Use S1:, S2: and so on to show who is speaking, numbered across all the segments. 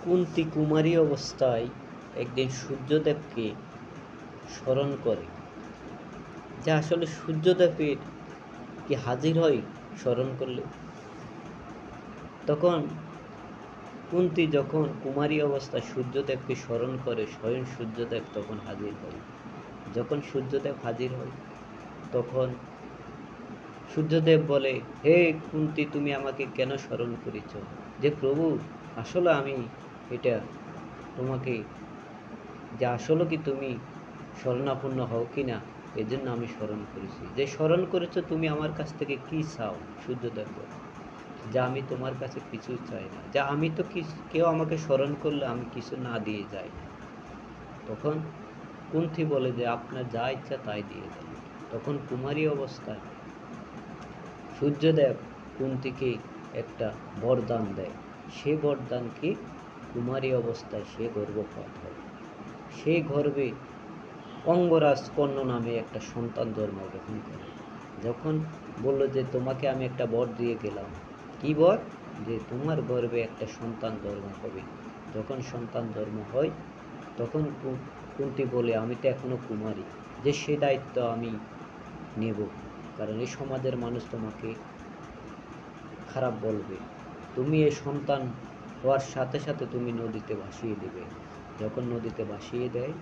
S1: কুন্তী কুমারী অবস্থায় একদিন সূর্যদেবকে স্মরণ করে, যে আসলে সূর্যদেবের কি হাজির হয় স্মরণ করলে। তখন কুন্তী যখন কুমারী অবস্থায় সূর্যদেবকে স্মরণ করে, স্বয়ং সূর্যদেব তখন হাজির হয়। যখন সূর্যদেব হাজির হয় তখন সূর্যদেব বলে, হে কুন্তী, তুমি আমাকে কেন স্মরণ করেছ? যে প্রভু, আসলে আমি এটা তোমাকে, যে আসলে কি তুমি শরণাপন্ন হও কিনা, এজন্য আমি স্মরণ করেছি। যে স্মরণ করেছো তুমি আমার কাছ থেকে কি চাও? সূর্যদেব বলে, যা আমি তোমার কাছে কিছু চাই না, যা আমি তো কেউ আমাকে স্মরণ করলে আমি কিছু না দিয়ে যাই না। তখন কুন্থী বলে যে আপনার যা ইচ্ছা তাই দিয়ে দেন। তখন কুমারী অবস্থায় সূর্যদেব কুন্তীকে একটা বরদান দেয়। সে বরদান কি? কুমারী অবস্থায় সে গর্ভপাত হয়। সেই গর্ভে অঙ্গরাজ কর্ণ নামে একটা সন্তান জন্মগ্রহণ করে। যখন বলল যে তোমাকে আমি একটা বর দিয়ে গেলাম, কি বর? যে তোমার গর্ভে একটা সন্তান জন্ম হবে। যখন সন্তান জন্ম হয় তখন কুন্তী বলে, আমি তো এখনো কুমারী, যে সে দায়িত্ব আমি নেব, কারণ এই সমাজের মানুষ তোমাকে খারাপ বলবে। তুমি এই সন্তান হওয়ার সাথে সাথে তুমি নদীতে ভাসিয়ে দেবে। যখন নদীতে ভাসিয়ে দেয়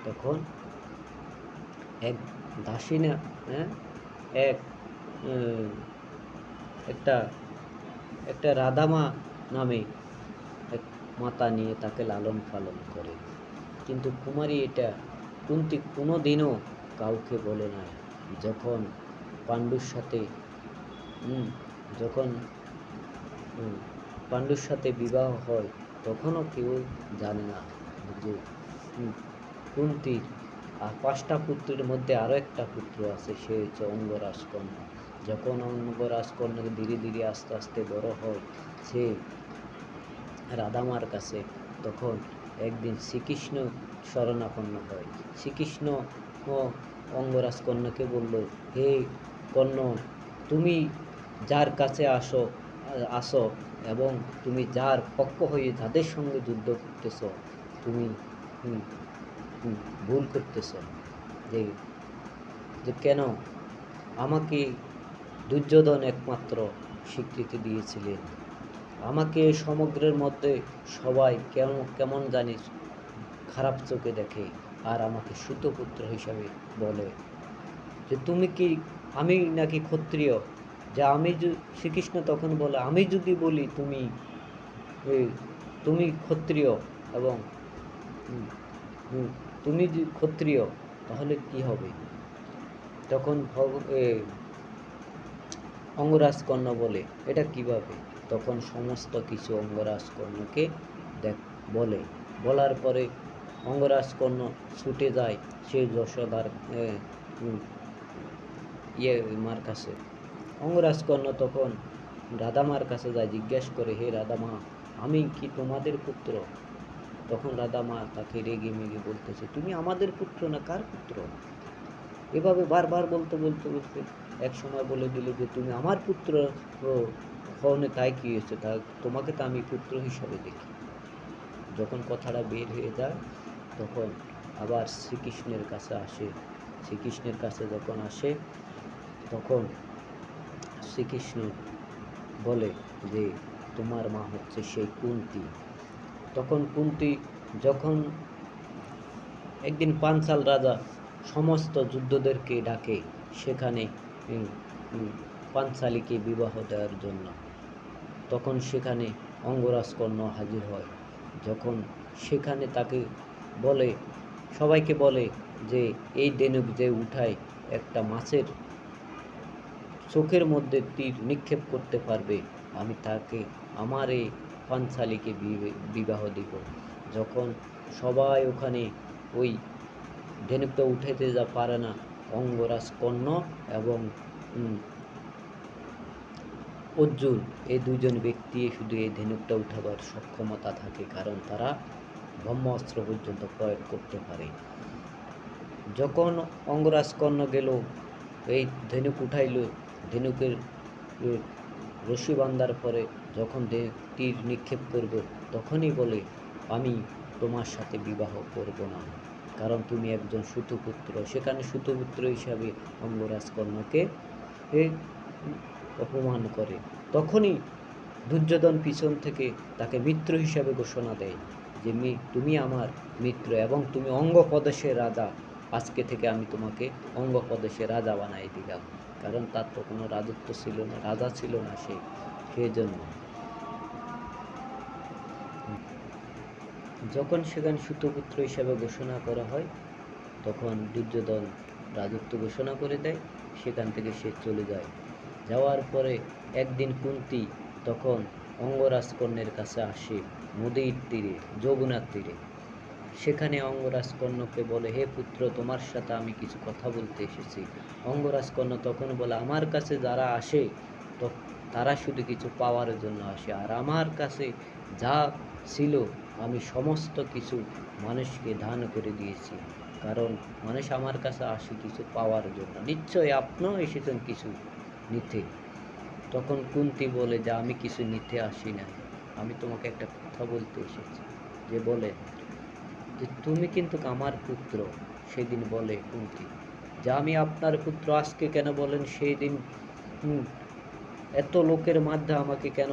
S1: তখন এক দাসিনা, হ্যাঁ, এক একটা একটা রাধামা নামে এক মাতা নিয়ে তাকে লালন পালন করে। কিন্তু কুমারী এটা কুন্তী কোনোদিনও কাউকে বলে নাই। যখন পাণ্ডুর সাথে যখন পাণ্ডুর সাথে বিবাহ হয় তখনও কেউ জানে না যে কুন্তীর আর 5টা পুত্রের মধ্যে আরও একটা পুত্র আছে, সে হচ্ছে অঙ্গরাজ কর্ণ। যখন অঙ্গরাজ কর্ণ ধীরে ধীরে আস্তে আস্তে বড় হয়, সে রাধামার কাছে, তখন একদিন শ্রীকৃষ্ণ শরণাপন্ন হয়। শ্রীকৃষ্ণ অঙ্গরাজ কর্ণকে বলল, হে কর্ণ, তুমি যার কাছে আসো এবং তুমি যার পক্ষ হয়ে যাদের সঙ্গে যুদ্ধ করতেছ, তুমি ভুল করতেছ। যে কেন? আমাকে দুর্যোধন একমাত্র স্বীকৃতি দিয়েছিলেন। আমাকে সমগ্রের মধ্যে সবাই কেমন জানিস খারাপ চোখে দেখে, আর আমাকে সুতপুত্র হিসাবে বলে। যে তুমি কি, আমি নাকি ক্ষত্রিয়? যা আমি শ্রীকৃষ্ণ তখন বলে, আমি যদি বলি তুমি ক্ষত্রিয় এবং তুমি যদি ক্ষত্রিয় তাহলে কি হবে? তখন অঙ্গরাজ কর্ণ বলে, এটা কিভাবে? তখন সমস্ত কিছু অঙ্গরাজ কর্ণকে বলে। বলার পরে অঙ্গরাজ কর্ণ ছুটে যায় সে যশোদার মার কাছে। অঙ্গরাজ কর্ণ তখন রাধামার কাছে যায়, জিজ্ঞাসা করে, হে রাধামা, আমি কি তোমাদের পুত্র? তখন রাধামা তাকে রেগে মেগে বলতেছে, তুমি আমাদের পুত্র না, কার পুত্র? এভাবে বারবার বলতে বলতে বলতে এক সময় বলে দিলে যে তুমি আমার পুত্র হওনে, তাই কি হয়েছে, তা তোমাকে তো আমি পুত্র হিসাবে দেখি। যখন কথাটা বের হয়ে যায় তখন আবার শ্রীকৃষ্ণের কাছে আসে। শ্রীকৃষ্ণের কাছে যখন আসে তখন শ্রীকৃষ্ণ বলে যে তোমার মা হচ্ছে সেই কুন্তী। তখন কুন্তী যখন একদিন পাঞ্চাল রাজা সমস্ত যুদ্ধদেরকে ডাকে সেখানে পাঞ্চালীকে বিবাহ দেওয়ার জন্য, তখন সেখানে অঙ্গরাজ কর্ণ হাজির হয়। যখন সেখানে তাকে বলে, সবাইকে বলে যে এই ধনুক যে উঠায় একটা মাছের চোখের মধ্যে তীর নিক্ষেপ করতে পারবে, আমি তাকে আমার এই পাঞ্চালীকে বিবাহ দিব। যখন সবাই ওখানে ওই ধনুকটা উঠাইতে যা পারে না, অঙ্গরাজ কর্ণ এবং অর্জুন, এই দুইজন ব্যক্তি শুধু এই ধনুকটা উঠাবার সক্ষমতা থাকে, কারণ তারা ব্রহ্মাস্ত্র পর্যন্ত প্রয়োগ করতে পারে। যখন অঙ্গরাজ কর্ণ গেল, এই ধনুক উঠাইল, ধনুকের রশি বান্ধার পরে যখন তীর নিক্ষেপ করব, তখনই বলে আমি তোমার সাথে বিবাহ করব না, কারণ তুমি একজন সুতপুত্র। সেখানে সুতপুত্র হিসাবে অঙ্গরাজ কর্ণকে অপমান করে। তখনই দুর্যোধন পিছন থেকে তাকে মিত্র হিসাবে ঘোষণা দেয় যে তুমি আমার মিত্র এবং তুমি অঙ্গপ্রদেশের রাজা। আজকে থেকে আমি তোমাকে অঙ্গপ্রদেশের রাজা বানাই দিলাম, কারণ তার তো কোনো রাজত্ব ছিল না, রাজা ছিল না সে, সেজন্য। যখন সেখানে সুতপুত্র হিসাবে ঘোষণা করা হয়, তখন দুর্যোধন রাজত্ব ঘোষণা করে দেয়। সেখান থেকে সে চলে যায়। যাওয়ার পরে একদিন কুন্তী তখন অঙ্গরাজ কর্ণের কাছে আসে নদীর তীরে, যমুনার তীরে। সেখানে অঙ্গরাজ কর্ণকে বলে, হে পুত্র, তোমার সাথে আমি কিছু কথা বলতে এসেছি। অঙ্গরাজ কর্ণ তখন বলে, আমার কাছে যারা আসে তো তারা শুধু কিছু পাওয়ার জন্য আসে, আর আমার কাছে যা ছিল আমি সমস্ত কিছু মানুষকে দান করে দিয়েছি, কারণ মানুষ আমার কাছে আসে কিছু পাওয়ার জন্য। নিশ্চয়ই আপনিও এসেছেন কিছু নিতে। তখন কুন্তী বলে যে আমি কিছু নিতে আসি নাই, আমি তোমাকে একটা কথা বলতে এসেছি। যে বলে যে তুমি কিন্তু আমার পুত্র। সেদিন বলে কুন্তী যে আমি আপনার পুত্র, আজকে কেন বলেন? সেই দিন এত লোকের মধ্যে আমাকে কেন